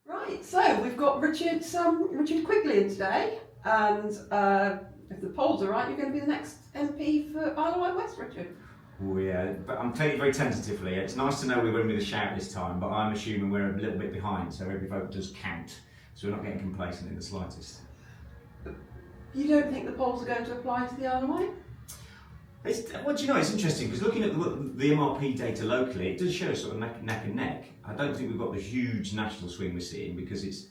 Right, so we've got Richard Quigley in today, and if the polls are right, you're going to be the next MP for Isle of Wight West, Richard. Oh yeah, but I'm telling you very tentatively. It's nice to know we're winning with a shout this time, but I'm assuming we're a little bit behind, so every vote does count. So we're not getting complacent in the slightest. You don't think the polls are going to apply to the Isle of Wight? Well, do you know, it's interesting because looking at the MRP data locally, it does show sort of neck and neck. I don't think we've got the huge national swing we're seeing because it's,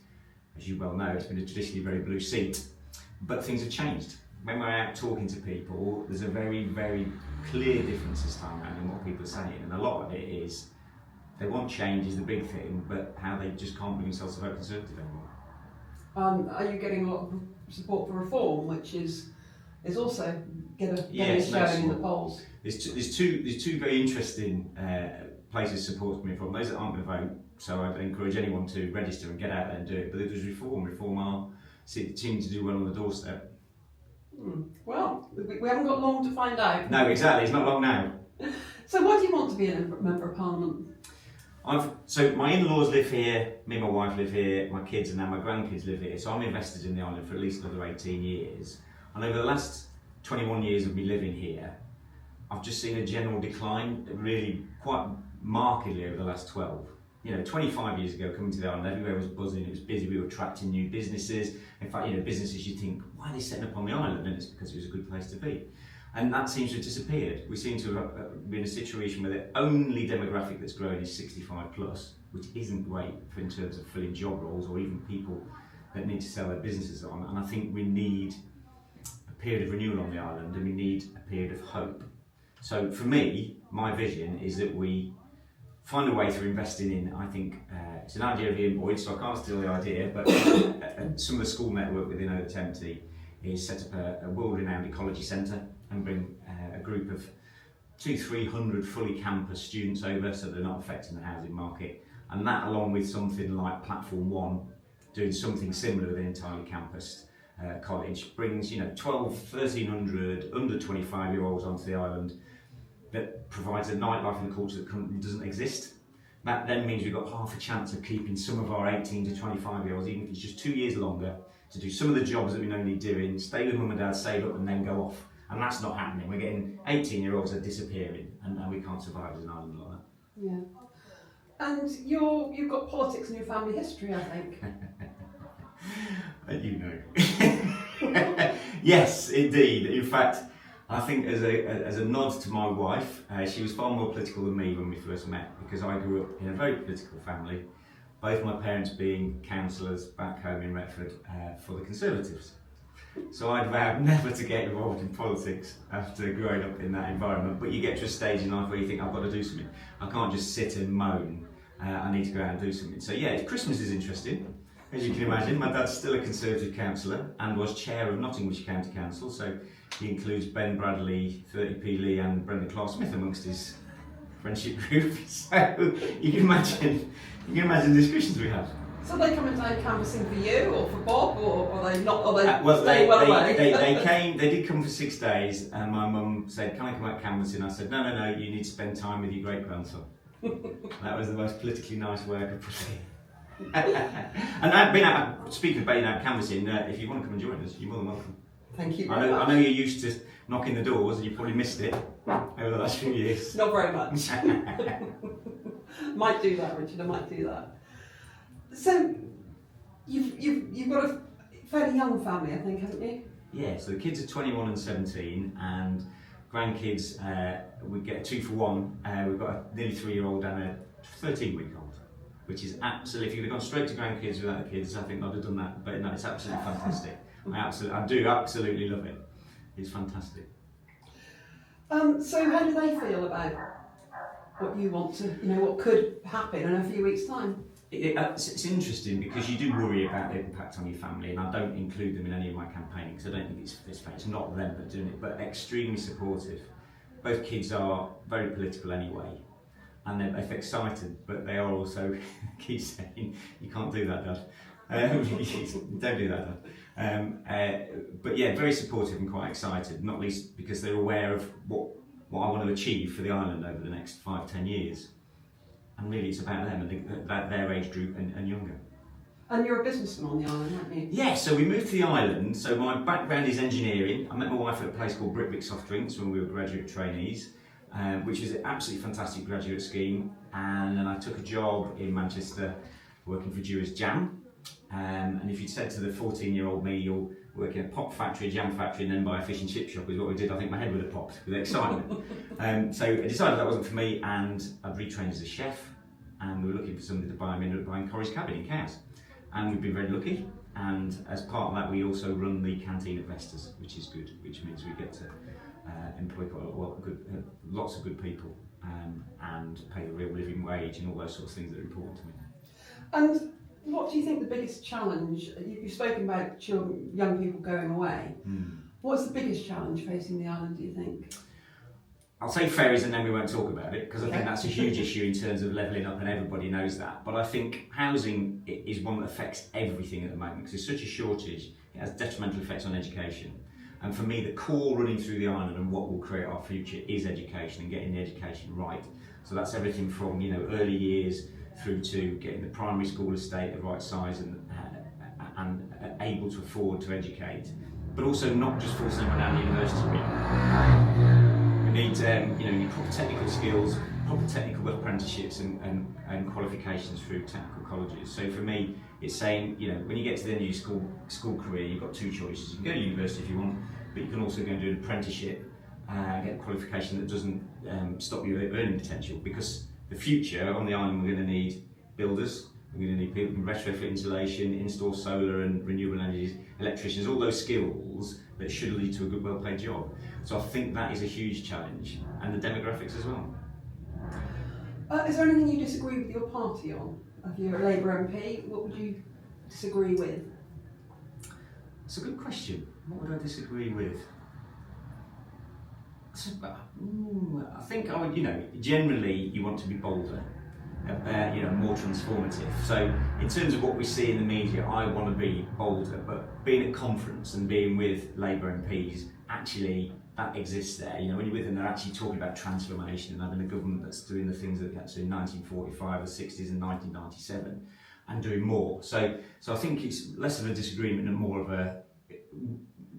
as you well know, it's been a traditionally very blue seat. But things have changed. When we're out talking to people, there's a very, very clear difference this time around in what people are saying, and a lot of it is they want change is the big thing, but how they just can't bring themselves to vote Conservative anymore. Are you getting a lot of support for reform, which is also getting Yes, showing in the polls? There's two very interesting places support's coming from. Those that aren't going to vote, so I'd encourage anyone to register and get out there and do it. But there's reform. Reform are seeming to do well on the doorstep. Well, we haven't got long to find out. No, exactly. It's not long now. So, why do you want to be a member of Parliament? So my in-laws live here, me and my wife live here, my kids and now my grandkids live here, so I'm invested in the island for at least another 18 years. And over the last 21 years of me living here, I've just seen a general decline, really quite markedly over the last 12. 25 years ago, coming to the island, everywhere was buzzing, it was busy, we were attracting new businesses. In fact, businesses you think, why are they setting up on the island? And it's because it was a good place to be. And that seems to have disappeared. We seem to have been in a situation where the only demographic that's growing is 65 plus, which isn't great in terms of filling job roles or even people that need to sell their businesses on. And I think we need a period of renewal on the island, and we need a period of hope. So for me, my vision is that we find a way through investing in, I think, it's an idea of Ian Boyd, so I can't steal the idea, but some of the school network within Over Tempty is set up a world-renowned ecology centre and bring a group of 200-300 fully campus students over so they're not affecting the housing market. And that, along with something like Platform 1, doing something similar with an entirely campus college, brings 1,200-1,300 under 25-year-olds onto the island that provides a nightlife and a culture that currently doesn't exist. That then means we've got half a chance of keeping some of our 18 to 25-year-olds, even if it's just 2 years longer, to do some of the jobs that we know need doing, stay with mum and dad, save up and then go off. And that's not happening. We're getting 18-year-olds that are disappearing, and we can't survive as an island like that. Yeah. And you've got politics in your family history, I think. You know. Yes, indeed. In fact, I think as a nod to my wife, she was far more political than me when we first met, because I grew up in a very political family, both my parents being councillors back home in Retford for the Conservatives. So I'd vowed never to get involved in politics after growing up in that environment, but you get to a stage in life where you think, I've got to do something. I can't just sit and moan, I need to go out and do something. So yeah, Christmas is interesting. As you can imagine, my dad's still a Conservative councillor and was chair of Nottinghamshire County Council, so he includes Ben Bradley, 30p Lee and Brenda Clark-Smith amongst his friendship group. So you can imagine the discussions we have. So they coming down canvassing for you or for Bob, or are they not? Are they well, staying well away? They did come for 6 days, and my mum said, "Can I come out canvassing?" I said, "No, you need to spend time with your great grandson." That was the most politically nice way I could put it. And I've been out, speaking of being out canvassing, if you want to come and join us, you're more than welcome. Thank you very much. I know you're used to knocking the doors, and you probably missed it over the last few years. Not very much. Might do that, Richard. I might do that. So, you've got a fairly young family, I think, haven't you? Yeah. So the kids are 21 and 17, and grandkids, we get a 2 for 1. We've got a nearly 3-year-old and a 13-week-old, which is absolutely. If you'd have gone straight to grandkids without the kids, I think I'd have done that. But no, it's absolutely fantastic. I do absolutely love it. It's fantastic. So how do they feel about what you want to, what could happen in a few weeks' time? It's interesting because you do worry about the impact on your family, and I don't include them in any of my campaigning because I don't think it's fair. It's not them that are doing it, but extremely supportive. Both kids are very political anyway, and they're both excited, but they are also keep saying, "You can't do that, Dad. Don't do that, Dad." But yeah, very supportive and quite excited, not least because they're aware of what I want to achieve for the island over the next 5-10 years. And really it's about them and their age group and younger. And you're a businessman on the island, aren't you? Yeah, so we moved to the island. So my background is engineering. I met my wife at a place called Britvic Soft Drinks when we were graduate trainees, which was an absolutely fantastic graduate scheme. And then I took a job in Manchester working for Dewars Jam. And if you'd said to the 14-year-old me, you'll work in a pop factory, a jam factory, and then buy a fish and chip shop is what we did, I think my head would have popped with excitement. So I decided that wasn't for me, and I'd retrained as a chef, and we were looking for somebody to buy me, ended up buying Corrie's Cabin in Cowes. And we've been very lucky, and as part of that we also run the canteen at Vestas, which is good, which means we get to employ quite a lot of good, lots of good people, and pay a real living wage and all those sorts of things that are important to me. And what do you think the biggest challenge, you've spoken about children, young people going away, what's the biggest challenge facing the island, do you think? I'll say ferries and then we won't talk about it, because I think that's a huge issue in terms of levelling up, and everybody knows that. But I think housing is one that affects everything at the moment, because there's such a shortage. It has detrimental effects on education. And for me, the core running through the island and what will create our future is education, and getting the education right. So that's everything from, you know, early years through to getting the primary school estate the right size and able to afford to educate, but also not just forcing everyone down the university route. We need, you need proper technical skills, proper technical apprenticeships and qualifications through technical colleges. So for me, it's saying, you know, when you get to the end of your school career, you've got two choices. You can go to university if you want, but you can also go and do an apprenticeship, get a qualification that doesn't stop your earning potential, because the future on the island, we're going to need builders, we're going to need people who can retrofit insulation, install solar and renewable energies, electricians, all those skills that should lead to a good, well-paid job. So I think that is a huge challenge, and the demographics as well. Is there anything you disagree with your party on? If you're a Labour MP, what would you disagree with? It's a good question. What would I disagree with? I think I would, generally you want to be bolder, more transformative. So in terms of what we see in the media, I want to be bolder, but being at conference and being with Labour MPs, actually that exists there. You know, when you're with them, they're actually talking about transformation and having a government that's doing the things that got to in 1945, the 60s and 1997 and doing more. So I think it's less of a disagreement and more of a,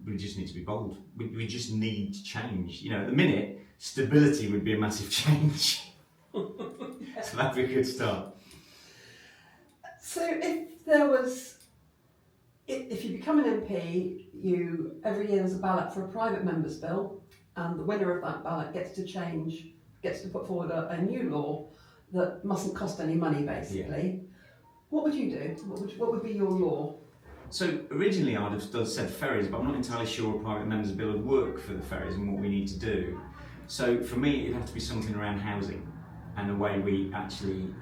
we just need to be bold. We just need change. You know, at the minute, stability would be a massive change. So that'd be a good start. So if you become an MP, every year there's a ballot for a private member's bill, and the winner of that ballot gets to put forward a new law that mustn't cost any money, basically. Yeah. What would you do? What would be your law? So originally I'd have said ferries, but I'm not entirely sure a private member's bill would work for the ferries and what we need to do. So for me, it'd have to be something around housing and the way we actually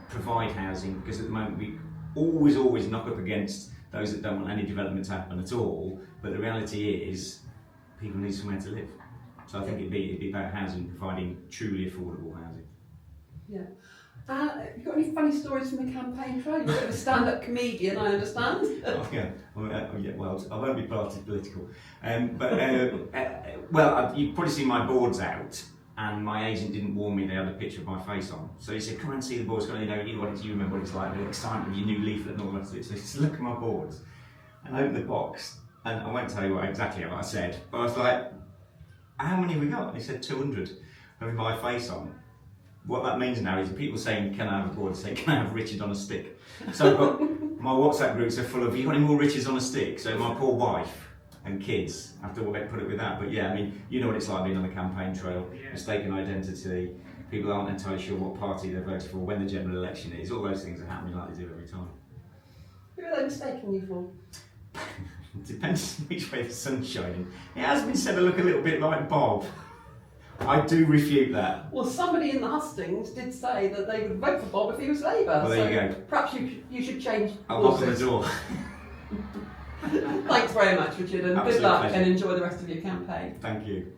provide housing, because at the moment we always knock up against those that don't want any development to happen at all, but the reality is people need somewhere to live. So I think it'd be about housing, providing truly affordable housing. Yeah. Have you got any funny stories from the campaign trail? You're a bit of a stand-up comedian, I understand. Well, I won't be party political. You've probably seen my boards out, and my agent didn't warn me they had a picture of my face on. So he said, come and see the boards, you remember what it's like, the excitement of your new leaflet and all the rest of it. So he said, look at my boards. And I opened the box, and I won't tell you exactly what I said, but I was like, how many have we got? And he said 200 with my face on. What that means now is people saying, can I have a board, say, can I have Richard on a stick? So my WhatsApp groups are full of, you got any more Richards on a stick? So my poor wife and kids have to put up with that. But yeah, I mean, you know what it's like being on the campaign trail, mistaken identity, people aren't entirely sure what party they're voting for, when the general election is, all those things are happening like they do every time. Who are they mistaking you for? It depends which way the sun's shining. It has been said I look a little bit like Bob. I do refute that. Well, somebody in the hustings did say that they would vote for Bob if he was Labour. Well, there you go. Perhaps you should change. I'll knock on the door. Thanks very much, Richard, and Absolute good luck pleasure. and enjoy the rest of your campaign. Thank you.